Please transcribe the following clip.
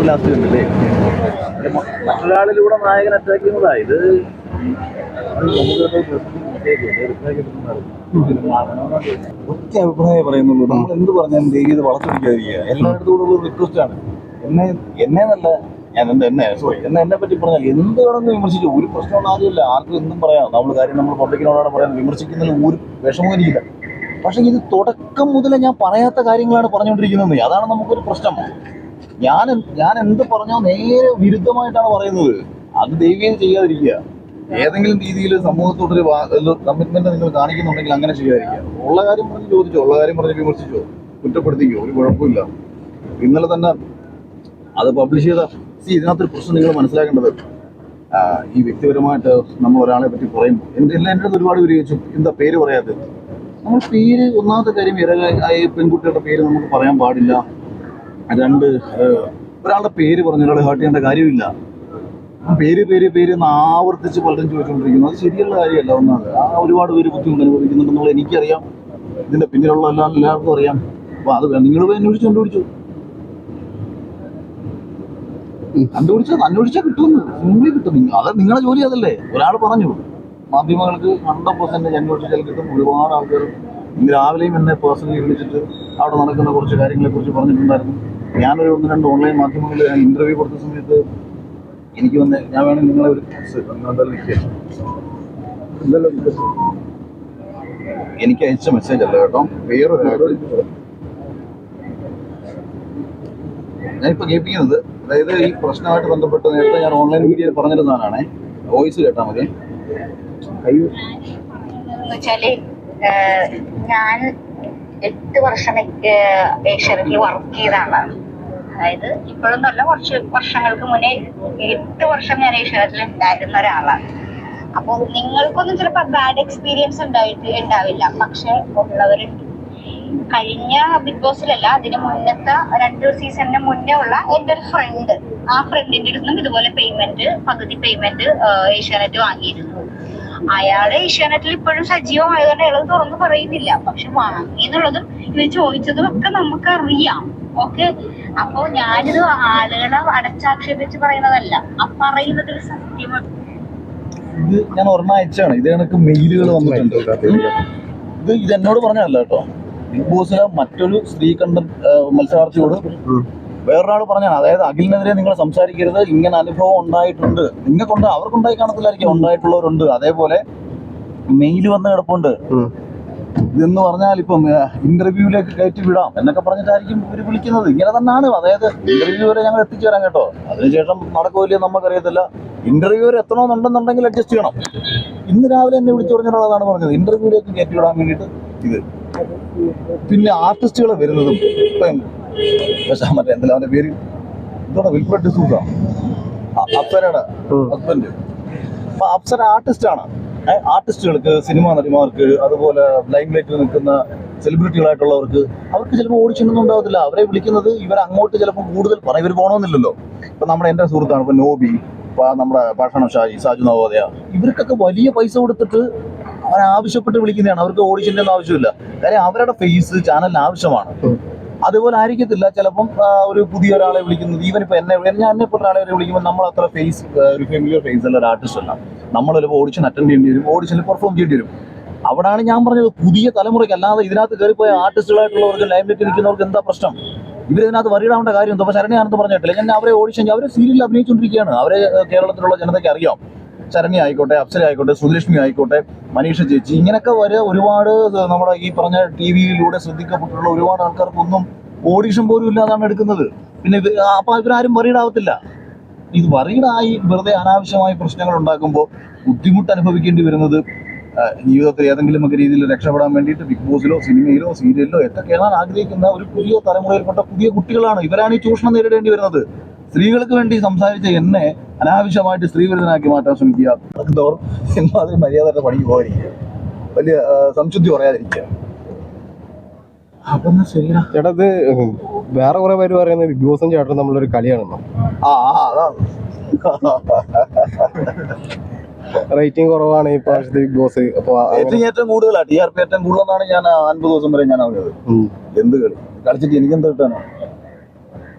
Last കണ്ടില്ലേ? മറ്റൊരാളിലൂടെ നായകൻ attack ചെയ്യുന്നതാ ഇത്. ഒറ്റ അഭിപ്രായം പറയുന്നുള്ളൂ. നമ്മൾ എന്ത് പറഞ്ഞാലും ദേവീത് വളർത്തിപ്പിടിക്കാതിരിക്കുക. എല്ലായിടത്തും കൂടെ ഒരു റിക്വസ്റ്റ് ആണ്. എന്നെ നല്ല ഞാൻ എന്നെ പറ്റി പറഞ്ഞാൽ എന്ത് വേണമെന്ന് വിമർശിച്ചു, ഒരു പ്രശ്നമുള്ള ആരുമില്ല. ആർക്കും എന്തും പറയാം. നമ്മൾ പബ്ലിക്കിനോടാണ് പറയാൻ, വിമർശിക്കുന്നതിൽ ഒരു വിഷമവും എനിക്കില്ല. പക്ഷെ ഇത് തുടക്കം മുതലേ ഞാൻ പറയാത്ത കാര്യങ്ങളാണ് പറഞ്ഞുകൊണ്ടിരിക്കുന്നത്. അതാണ് നമുക്കൊരു പ്രശ്നം. ഞാൻ എന്ത് പറഞ്ഞോ നേരെ വിരുദ്ധമായിട്ടാണ് പറയുന്നത്. അത് ദയവേത് ചെയ്യാതിരിക്കുക. ഏതെങ്കിലും രീതിയിൽ സമൂഹത്തോടൊരു കമ്മിറ്റ്മെന്റ് നിങ്ങൾ കാണിക്കുന്നുണ്ടെങ്കിൽ അങ്ങനെ ചെയ്യാതിരിക്കുക. ഉള്ള കാര്യം പറഞ്ഞ് ചോദിച്ചോ, ഉള്ള കാര്യം പറഞ്ഞ് വിമർശിച്ചോ, കുറ്റപ്പെടുത്തിക്കോ, ഒരു കുഴപ്പമില്ല. ഇന്നലെ തന്നെ അത് പബ്ലിഷ് ചെയ്ത ഇതിനകത്തൊരു പ്രശ്നം നിങ്ങൾ മനസ്സിലാക്കേണ്ടത്, ഈ വ്യക്തിപരമായിട്ട് നമ്മൾ ഒരാളെ പറ്റി പറയുമ്പോൾ എൻ്റെ അടുത്ത് ഒരുപാട് പേര് ചോദിച്ചു എന്താ പേര് പറയാത്തത്. നമ്മൾ പേര്, ഒന്നാമത്തെ കാര്യം ഇരകളായ പെൺകുട്ടികളുടെ പേര് നമുക്ക് പറയാൻ പാടില്ല. രണ്ട്, ഒരാളുടെ പേര് പറഞ്ഞ ഒരാളെ ഹേർട്ട് ചെയ്യേണ്ട കാര്യമില്ല. പേര് എന്ന് ആവർത്തിച്ച് പലരും ചോദിച്ചുകൊണ്ടിരിക്കുന്നു. അത് ശരിയുള്ള കാര്യമല്ല. ഒന്നാമത് ഒരുപാട് പേര് ബുദ്ധിമുട്ട് അനുഭവിക്കുന്നുണ്ടെന്നുള്ള എനിക്കറിയാം. ഇതിന്റെ പിന്നിലുള്ള എല്ലാവർക്കും അറിയാം. അപ്പൊ അത് നിങ്ങൾ പോയി അന്വേഷിച്ചാൽ കിട്ടുമെന്ന് സിംപ്ലി കിട്ടും. അത് നിങ്ങളുടെ ജോലി അതല്ലേ. ഒരാൾ പറഞ്ഞു മാധ്യമങ്ങൾക്ക് 100% അന്വേഷിച്ചാൽ കിട്ടും. ഒരുപാട് ആൾക്കാർ ഇന്ന് രാവിലെയും എന്നെ പേഴ്സണലി വിളിച്ചിട്ട് അവിടെ നടക്കുന്ന കുറച്ച് കാര്യങ്ങളെ കുറിച്ച് പറഞ്ഞിട്ടുണ്ടായിരുന്നു. ഞാനൊരു 1-2 ഓൺലൈൻ മാധ്യമങ്ങളിൽ ഇന്റർവ്യൂ കൊടുത്ത സമയത്ത് എനിക്ക് ഞാൻ വേണമെങ്കിൽ നിങ്ങളെ ഒരു എനിക്ക് അയച്ച മെസ്സേജ് അല്ല കേട്ടോ, വേറൊരാൾ ഞാനിപ്പോൾ കേൾപ്പിക്കുന്നത്. അതായത് ഈ പ്രശ്നമായിട്ട് ബന്ധപ്പെട്ട് നേരത്തെ ഞാൻ ഓൺലൈൻ മീഡിയയിൽ പറഞ്ഞിരുന്നതാണ്. വോയിസ് കേട്ടാൽ മതി. ഞാൻ 8 വർഷം ഏഷ്യാനെറ്റിൽ വർക്ക് ചെയ്ത ആളാണ്. അതായത് ഇപ്പോഴൊന്നുമല്ല, കുറച്ച് വർഷങ്ങൾക്ക് മുന്നേ 8 വർഷം ഞാൻ ഏഷ്യാനെറ്റിൽ ഉണ്ടായിരുന്ന ഒരാളാണ്. അപ്പോൾ നിങ്ങൾക്കൊന്നും ചിലപ്പോൾ ബാഡ് എക്സ്പീരിയൻസ് ഉണ്ടാവില്ല, പക്ഷെ ഉള്ളവരുണ്ട്. കഴിഞ്ഞ ബിഗ് ബോസിലല്ല, അതിന് മുന്നത്തെ 2 സീസണിന് മുന്നേ ഉള്ള എൻ്റെ ഒരു ഫ്രണ്ട്, ആ ഫ്രണ്ടിന്റെ അടുത്തും ഇതുപോലെ പകുതി പേയ്മെന്റ് ഏഷ്യാനെറ്റ് വാങ്ങിയിരുന്നു. അയാള് ഏഷ്യാനെറ്റിൽ ഇപ്പോഴും സജീവമായതുകൊണ്ട് അയാൾ തുറന്നു പറയുന്നില്ല. പക്ഷെ വാങ്ങിയെന്നുള്ളതും ഇത് ചോദിച്ചതും ഒക്കെ നമുക്കറിയാം. ഓക്കെ, അപ്പോ ഞാനിത് ആളുകളെ അടച്ചാക്ഷേപിച്ച് പറയുന്നതല്ല, ആ പറയുന്നതിൽ സത്യമാണ്. ഇത് ഞാൻ ഒരെണ്ണം അയച്ചാണ്. ഇത് കണക്ക് മെയിലുകൾ വന്നിട്ടുണ്ട്. ഇത് എന്നോട് പറഞ്ഞതല്ല കേട്ടോ. ബിഗ് ബോസിലെ മറ്റൊരു സ്ത്രീ മത്സരാർത്ഥിയോട് വേറൊരാൾ പറഞ്ഞാണ്. അതായത് അഖിലിനെതിരെ നിങ്ങൾ സംസാരിക്കരുത്, ഇങ്ങനെ അനുഭവം ഉണ്ടായിട്ടുണ്ട്. നിങ്ങൾക്കുണ്ട്, അവർക്കുണ്ടായി കാണത്തില്ലായിരിക്കും, ഉണ്ടായിട്ടുള്ളവരുണ്ട്. അതേപോലെ മെയിൽ വന്ന് കിടപ്പുണ്ട്. ഇതെന്ന് പറഞ്ഞാൽ ഇപ്പം ഇന്റർവ്യൂവിലേക്ക് കയറ്റി വിടാം എന്നൊക്കെ പറഞ്ഞിട്ടായിരിക്കും ഇവർ വിളിക്കുന്നത്. ഇങ്ങനെ തന്നെയാണ്. അതായത് ഇന്റർവ്യൂ വരെ ഞങ്ങൾ എത്തിച്ചേരാം കേട്ടോ. അതിനുശേഷം നടക്കുമല്ലോ നമുക്കറിയത്തില്ല. ഇന്റർവ്യൂ വരെ എത്തണമെന്നുണ്ടെന്നുണ്ടെങ്കിൽ അഡ്ജസ്റ്റ് ചെയ്യണം. ഇന്ന് രാവിലെ എന്നെ വിളിച്ചു പറഞ്ഞൊരാളാണ് പറഞ്ഞത് ഇന്റർവ്യൂവിലേക്ക് കയറ്റി വിടാൻ വേണ്ടിയിട്ട്. ഇത് പിന്നെ ആർട്ടിസ്റ്റുകളെ വരുന്നതും ഇപ്പം മറ്റേ എന്തെല്ലാം അവന്റെ പേര് എന്താണ്, വിൽഫ്രഡ് ഡിസൂസ, അപ്സരയുടെ ഹസ്ബൻഡ്. അപ്പൊ അപ്സര ആർട്ടിസ്റ്റാണ്. ആർട്ടിസ്റ്റുകൾക്ക്, സിനിമാ നടിമാർക്ക്, അതുപോലെ ലൈം ലൈറ്റിൽ നിൽക്കുന്ന സെലിബ്രിറ്റികളായിട്ടുള്ളവർക്ക് അവർക്ക് ചിലപ്പോൾ ഓഡിഷനൊന്നും ഉണ്ടാവത്തില്ല. അവരെ വിളിക്കുന്നത് ഇവരങ്ങോട്ട് ചിലപ്പോൾ കൂടുതൽ പറയും. ഇവർ പോകണമെന്നില്ലല്ലോ. ഇപ്പൊ എൻ്റെ സുഹൃത്താണ് ഇപ്പൊ നോബി, ഇപ്പൊ നമ്മുടെ ഭക്ഷണം സാജു നവോദയ, ഇവർക്കൊക്കെ വലിയ പൈസ കൊടുത്തിട്ട് അവരാവശ്യപ്പെട്ട് വിളിക്കുന്നതാണ്. അവർക്ക് ഓഡിഷൻ്റെ ഒന്നും ആവശ്യമില്ല. കാര്യം അവരുടെ ഫേസ് ചാനലിന് ആവശ്യമാണ്. അതുപോലെ ആയിരിക്കത്തില്ല ചിലപ്പം ഒരു പുതിയ ഒരാളെ വിളിക്കുന്നത്. ഈവൻ ഇപ്പൊ എന്നെ ഇപ്പോൾ ഒരാളെ വിളിക്കുമ്പോൾ നമ്മൾ അത്ര ഫേസ്, ഒരു ഫെമിലിയർ ഫേസ് അല്ല, ഒരു ആർട്ടിസ്റ്റ് അല്ല. നമ്മൾ ചിലപ്പോൾ ഓഡിഷൻ അറ്റൻഡ് ചെയ്യേണ്ടി വരും, ഓഡിഷനിൽ പെർഫോം ചെയ്യേണ്ടി വരും. അവിടാണ് ഞാൻ പറഞ്ഞത് പുതിയ തലമുറയ്ക്ക്. അല്ലാതെ ഇതിനകത്ത് കയറിപ്പോയ ആർട്ടിസ്റ്റുകളായിട്ടുള്ളവർക്ക്, ലൈം ലൈറ്റിൽ നിൽക്കുന്നവർക്ക് എന്താ പ്രശ്നം? ഇവരിതിനകത്ത് വരിയിടാവേണ്ട കാര്യം എന്താ? ശരണ്യാണെന്ന് പറഞ്ഞിട്ടില്ല. ഞാൻ അവരെ ഓഡിഷൻ, അവരെ സീരിയലിൽ അഭിനയിച്ചുകൊണ്ടിരിക്കുകയാണ്. അവരെ കേരളത്തിലുള്ള ജനതയ്ക്ക് അറിയാം. ശരണ്യ ആയിക്കോട്ടെ, അപ്സര ആയിക്കോട്ടെ, സുധലക്ഷ്മി ആയിക്കോട്ടെ, മനീഷ ചേച്ചി, ഇങ്ങനെയൊക്കെ വരെ ഒരുപാട് നമ്മുടെ ഈ പറഞ്ഞ TV-യിലൂടെ ശ്രദ്ധിക്കപ്പെട്ടിട്ടുള്ള ഒരുപാട് ആൾക്കാർക്കൊന്നും ഓഡിഷൻ പോലും ഇല്ലാതാണ് എടുക്കുന്നത്. പിന്നെ അപ്പൊ ഇവരാരും വറീഡാവത്തില്ല. ഇത് വറീഡായി വെറുതെ അനാവശ്യമായി പ്രശ്നങ്ങൾ ഉണ്ടാക്കുമ്പോൾ ബുദ്ധിമുട്ട് അനുഭവിക്കേണ്ടി വരുന്നത് ജീവിതത്തിൽ ഏതെങ്കിലും ഒക്കെ രീതിയിൽ രക്ഷപ്പെടാൻ വേണ്ടിയിട്ട് ബിഗ് ബോസിലോ സിനിമയിലോ സീരിയലിലോ ഒക്കെ കയറാൻ ആഗ്രഹിക്കുന്ന ഒരു പുതിയ തലമുറയിൽപ്പെട്ട പുതിയ കുട്ടികളാണ്. ഇവരാണ് ഈ ചൂഷണം നേരിടേണ്ടി വരുന്നത്. സ്ത്രീകൾക്ക് വേണ്ടി സംസാരിച്ച എന്നെ അനാവശ്യമായിട്ട് സ്ത്രീവിരുദ്ധനാക്കി മാറ്റാൻ ശ്രമിക്കുക. എന്തോറും സിനിമാതിരി മര്യാദയുടെ പണിക്ക് പോകാതിരിക്കുക, വലിയ സംശുദ്ധി പറയാതിരിക്കുക. അപ്പൊ ശരിയാ ചേട്ടാ, ഇത് വേറെ കുറെ പേര് പറയുന്നത് ബിഗ് ബോസും ചേട്ടൻ നമ്മളൊരു കളിയാണെന്നോ. അതാണ് റേറ്റിംഗ് കുറവാണ് ഈ പ്രാവശ്യത്തെ ബിഗ് ബോസ്. ഏറ്റവും കൂടുതലാണ് TRP ഏറ്റവും കൂടുതലെന്നാണ് ഞാൻ 50 ദിവസം വരെ ഞാൻ അറിഞ്ഞത്. എന്ത് കളി കളിച്ചിട്ട് എനിക്കെന്ത് കിട്ടാനോ?